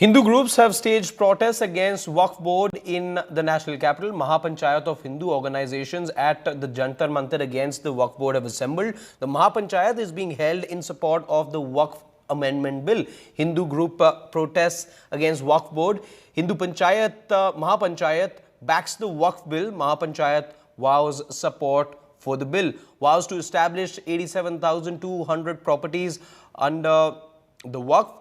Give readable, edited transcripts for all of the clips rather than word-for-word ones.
Hindu groups have staged protests against Waqf Board in the national capital. Mahapanchayat of Hindu organizations at the Jantar Mantar against the Waqf Board have assembled. The Mahapanchayat is being held in support of the Waqf Amendment Bill. Hindu group protests against Waqf Board. Hindu Panchayat Mahapanchayat backs the Waqf Bill. Mahapanchayat vows support for the bill. Vows to establish 87,200 properties under the Waqf.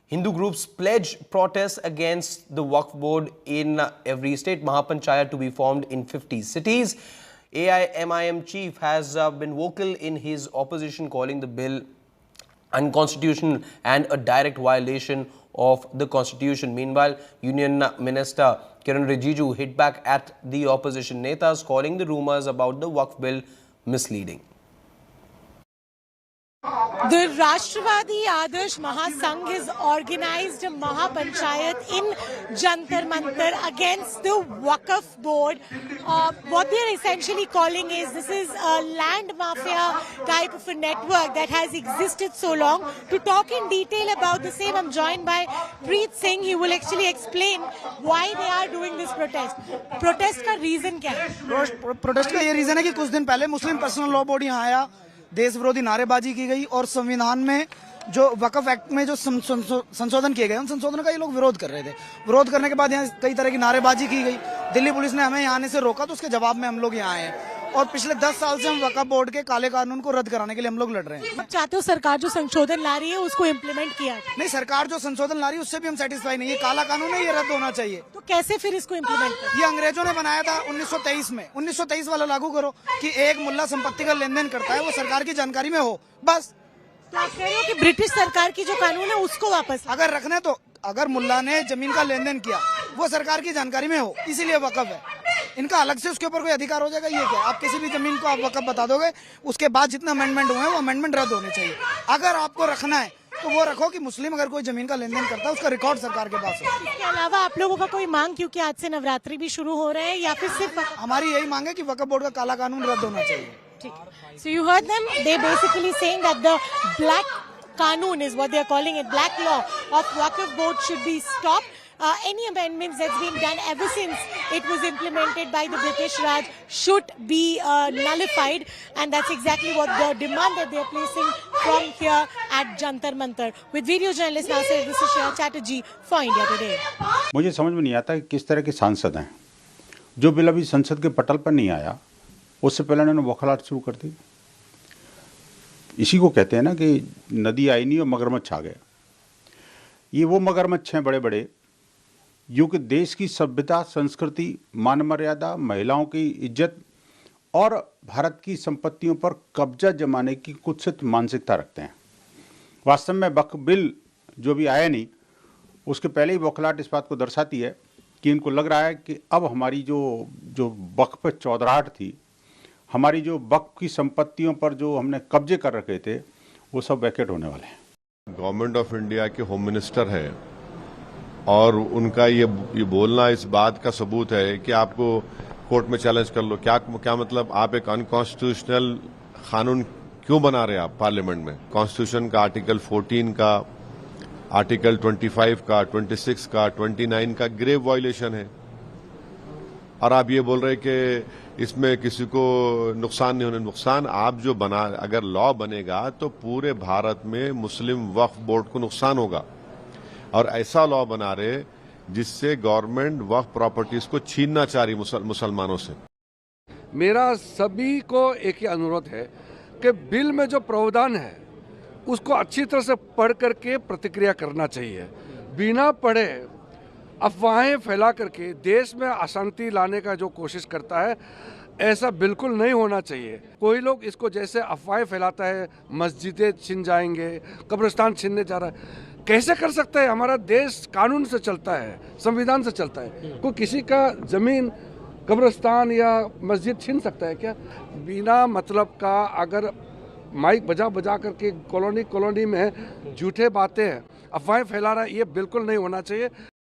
Hindu groups pledge protests against the Waqf Board in every state. Mahapanchayat to be formed in 50 cities. AIMIM chief has been vocal in his opposition, calling the bill unconstitutional and a direct violation of the constitution. Meanwhile, Union Minister Kiran Rijiju hit back at the opposition netas, calling the rumors about the Waqf bill misleading. The Rashtravadi Adarsh Mahasangh has organized a Mahapanchayat in Jantar Mantar against the Waqf Board. What they're essentially calling is this is a land mafia type of a network that has existed so long. To talk in detail about the same, I'm joined by Preet Singh. He will actually explain why they are doing this protest. Protest का reason क्या है? Protest का ये reason है कि कुछ दिन पहले मुस्लिम पर्सनल लॉ बोर्ड यहाँ आया, देश विरोधी नारेबाजी की गई और संविधान में जो वक्फ एक्ट में जो संशोधन किए गए उन संशोधनों का ये लोग विरोध कर रहे थे। विरोध करने के बाद यहाँ कई तरह की नारेबाजी की गई। दिल्ली पुलिस ने हमें यहाँ आने से रोका, तो उसके जवाब में हम लोग यहाँ आए हैं और पिछले 10 साल से हम वक्फ बोर्ड के काले कानून को रद्द कराने के लिए हम लोग लड़ रहे हैं। आप चाहते हो सरकार जो संशोधन ला रही है उसको इम्प्लीमेंट किया? नहीं, सरकार जो संशोधन ला रही है उससे भी हम सेटिस्फाई नहीं है। काला कानून है, ये रद्द होना चाहिए। तो कैसे फिर इसको इम्प्लीमेंट करें? ये अंग्रेजों ने बनाया था 1923 में। 1923 वाला लागू करो कि एक मुल्ला संपत्ति का लेन देन करता है, वो सरकार की जानकारी में हो, बस। तो आप कह रहे हो कि ब्रिटिश सरकार की जो कानून है उसको वापस अगर रखने तो अगर मुल्ला ने जमीन का लेन देन किया वो सरकार की जानकारी में हो, इसीलिए वक्फ है। इनका अलग से उसके ऊपर कोई अधिकार हो जाएगा? ये क्या, आप किसी भी जमीन को आप वक्फ बता दोगे, उसके बाद जितना अमेंडमेंट हुए हैं वो अमेंडमेंट रद्द होने चाहिए। अगर आपको रखना है तो वो रखो कि मुस्लिम अगर कोई जमीन का लेन देन करता है उसका रिकॉर्ड सरकार के पास हो। इसके अलावा आप लोगों का कोई मांग, क्योंकि आज से नवरात्रि भी शुरू हो रहे हैं, या फिर सिर्फ हमारी यही मांग है कि वक्फ बोर्ड का काला कानून रद्द होना चाहिए। So you heard them. They basically saying that the black Qanun is what they are calling it, black law of Waqf Board should be stopped. Any amendments that's been done ever since it was implemented by the British Raj should be nullified, and that's exactly what the demand that they are placing from here at Jantar Mantar. With video journalist Nasir, this is Shreya Chatterjee for India Today. मुझे समझ में नहीं आता कि किस तरह के सांसद हैं जो बिल अभी संसद के पटल पर नहीं आया उससे पहले उन्होंने वकालत शुरू कर दी। इसी को कहते हैं ना कि नदी आई नहीं और मगरमच्छ आ गए। ये वो मगरमच्छ हैं बड़े बड़े जो कि देश की सभ्यता, संस्कृति, मान मर्यादा, महिलाओं की इज्जत और भारत की संपत्तियों पर कब्जा जमाने की कुत्सित मानसिकता रखते हैं। वास्तव में वक्फ बिल जो भी आया नहीं उसके पहले ही वकालत इस बात को दर्शाती है कि इनको लग रहा है कि अब हमारी जो वक्फ पर चौधराहट थी, हमारी जो वक्फ की संपत्तियों पर जो हमने कब्जे कर रखे थे, वो सब वैकेट होने वाले हैं। गवर्नमेंट ऑफ इंडिया के होम मिनिस्टर है और उनका ये बोलना इस बात का सबूत है कि आपको कोर्ट में चैलेंज कर लो। क्या मतलब आप एक अनकॉन्स्टिट्यूशनल कानून क्यों बना रहे हैं आप पार्लियामेंट में? कॉन्स्टिट्यूशन का आर्टिकल 14 का, आर्टिकल 25 का, 26 का, 29 का ग्रेव वायलेशन है और आप ये बोल रहे हैं कि इसमें किसी को नुकसान नहीं होने। नुकसान आप जो बना, अगर लॉ बनेगा तो पूरे भारत में मुस्लिम वक्फ बोर्ड को नुकसान होगा और ऐसा लॉ बना रहे जिससे गवर्नमेंट वक्फ प्रॉपर्टीज को छीनना चाह रही मुसलमानों से। मेरा सभी को एक ही अनुरोध है कि बिल में जो प्रावधान है उसको अच्छी तरह से पढ़ करके प्रतिक्रिया करना चाहिए। बिना पढ़े अफवाहें फैला करके देश में अशांति लाने का जो कोशिश करता है, ऐसा बिल्कुल नहीं होना चाहिए। कोई लोग इसको जैसे अफवाहें फैलाता है, मस्जिदें छिन जाएंगे, कब्रिस्तान छिनने जा रहा है, कैसे कर सकता है? हमारा देश कानून से चलता है, संविधान से चलता है। कोई किसी का जमीन, कब्रिस्तान या मस्जिद छीन सकता है क्या? बिना मतलब का अगर माइक बजा बजा करके कॉलोनी में झूठे बातें, अफवाहें फैला रहा है, ये बिल्कुल नहीं होना चाहिए।